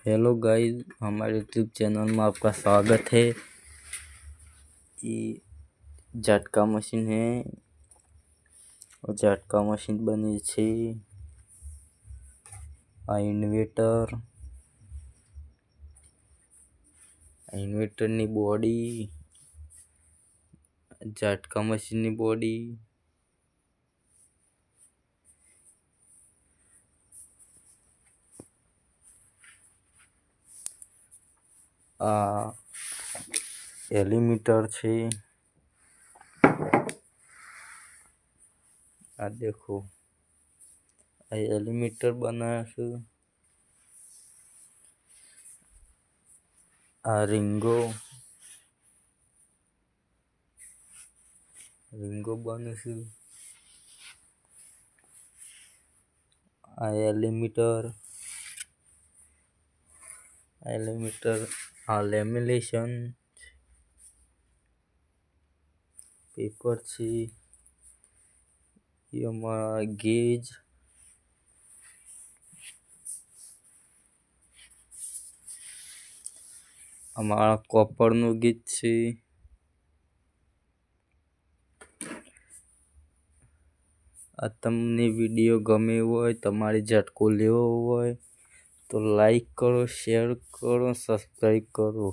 Hello guys, हमारे YouTube channel में आपका स्वागत है। ये झटका मशीन है और झटका मशीन बनी छे। आ इन्वर्टर ની બોડી, झटका मशीन ની બોડી, आ एलिमीटर छे। आ देखो, आ एलिमीटर बनाया छे। आ रिंगो बने छे। आ एलिमीटर आ लेमिनेशन पेपर छे। गेज हमारा कॉपर नो गेज छे। आ तमने वीडियो गमे होय, तमारे झटको लेवो होय तो लाइक करो, शेयर करो, सब्सक्राइब करो।